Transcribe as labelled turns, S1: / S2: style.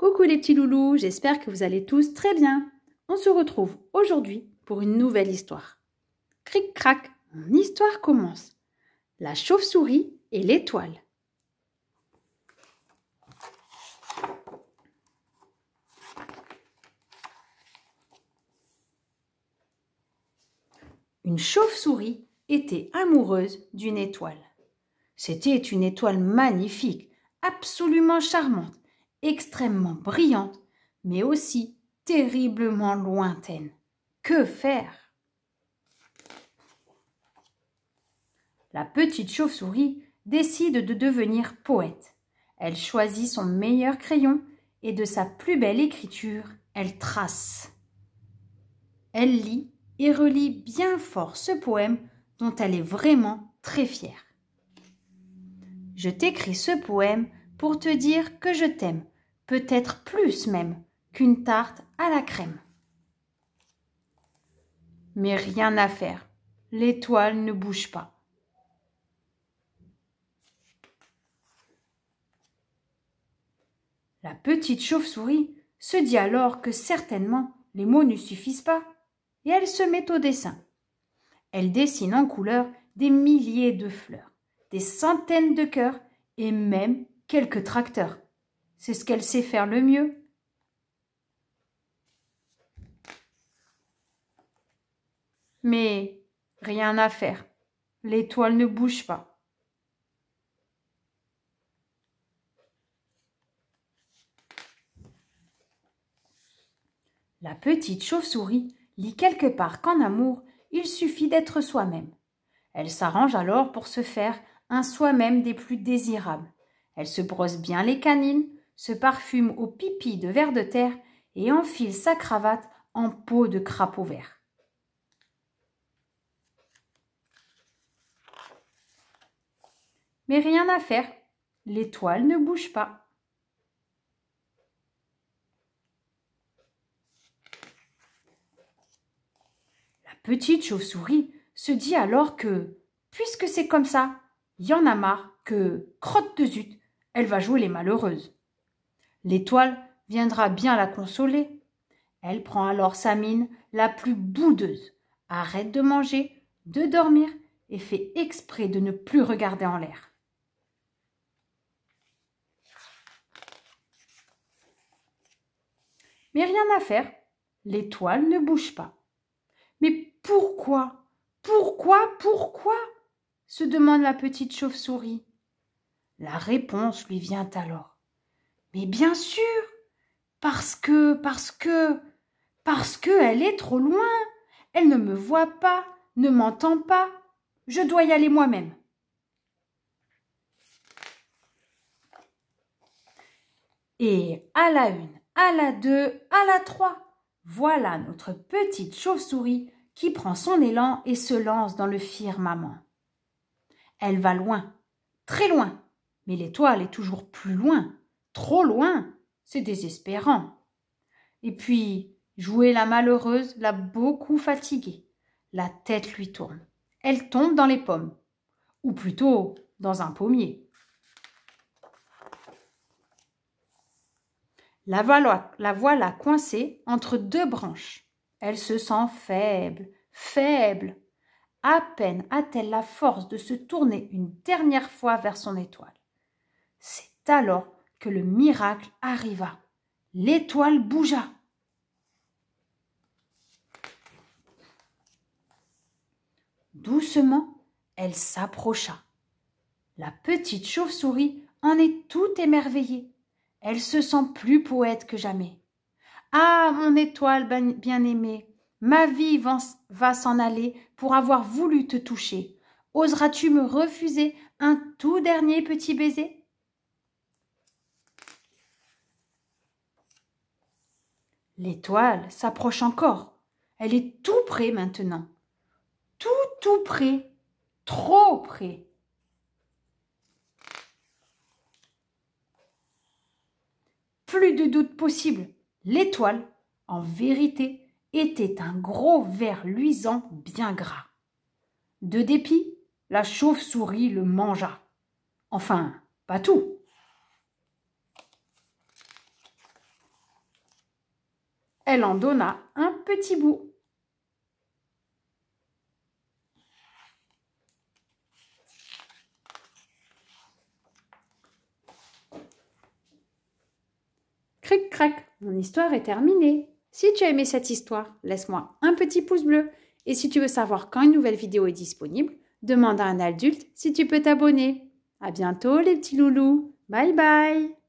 S1: Coucou les petits loulous, j'espère que vous allez tous très bien. On se retrouve aujourd'hui pour une nouvelle histoire. Cric-crac, mon histoire commence. La chauve-souris et l'étoile. Une chauve-souris était amoureuse d'une étoile. C'était une étoile magnifique, absolument charmante, extrêmement brillante, mais aussi terriblement lointaine. Que faire? La petite chauve-souris décide de devenir poète. Elle choisit son meilleur crayon et de sa plus belle écriture, elle trace. Elle lit et relit bien fort ce poème dont elle est vraiment très fière. Je t'écris ce poème pour te dire que je t'aime, peut-être plus même qu'une tarte à la crème. Mais rien à faire, l'étoile ne bouge pas. La petite chauve-souris se dit alors que certainement les mots ne suffisent pas et elle se met au dessin. Elle dessine en couleur des milliers de fleurs, des centaines de cœurs et même quelques tracteurs. C'est ce qu'elle sait faire le mieux. Mais rien à faire, l'étoile ne bouge pas. La petite chauve-souris lit quelque part qu'en amour, il suffit d'être soi-même. Elle s'arrange alors pour se faire un soi-même des plus désirables. Elle se brosse bien les canines, se parfume au pipi de ver de terre et enfile sa cravate en peau de crapaud vert. Mais rien à faire, l'étoile ne bouge pas. La petite chauve-souris se dit alors que, puisque c'est comme ça, il y en a marre que, crotte de zut, elle va jouer les malheureuses. L'étoile viendra bien la consoler. Elle prend alors sa mine la plus boudeuse, arrête de manger, de dormir et fait exprès de ne plus regarder en l'air. Mais rien à faire, l'étoile ne bouge pas. Mais pourquoi? Pourquoi? Se demande la petite chauve-souris. La réponse lui vient alors. Mais bien sûr, parce que elle est trop loin. Elle ne me voit pas, ne m'entend pas. Je dois y aller moi-même. Et à la une, à la deux, à la trois, voilà notre petite chauve-souris qui prend son élan et se lance dans le firmament. Elle va loin, très loin, mais l'étoile est toujours plus loin, trop loin, c'est désespérant. Et puis, jouer la malheureuse l'a beaucoup fatiguée. La tête lui tourne. Elle tombe dans les pommes, ou plutôt dans un pommier. La voilà coincée entre deux branches. Elle se sent faible. À peine a-t-elle la force de se tourner une dernière fois vers son étoile. C'est alors que le miracle arriva. L'étoile bougea. Doucement, elle s'approcha. La petite chauve-souris en est tout émerveillée. Elle se sent plus poète que jamais. Ah, mon étoile bien-aimée, ma vie va s'en aller pour avoir voulu te toucher. Oseras-tu me refuser un tout dernier petit baiser? L'étoile s'approche encore. Elle est tout près maintenant. Tout près. Trop près. Plus de doute possible. L'étoile, en vérité, était un gros ver luisant bien gras. De dépit, la chauve-souris le mangea. Enfin, pas tout. elle en donna un petit bout. Cric-crac, mon histoire est terminée. Si tu as aimé cette histoire, laisse-moi un petit pouce bleu. Et si tu veux savoir quand une nouvelle vidéo est disponible, demande à un adulte si tu peux t'abonner. À bientôt les petits loulous. Bye bye.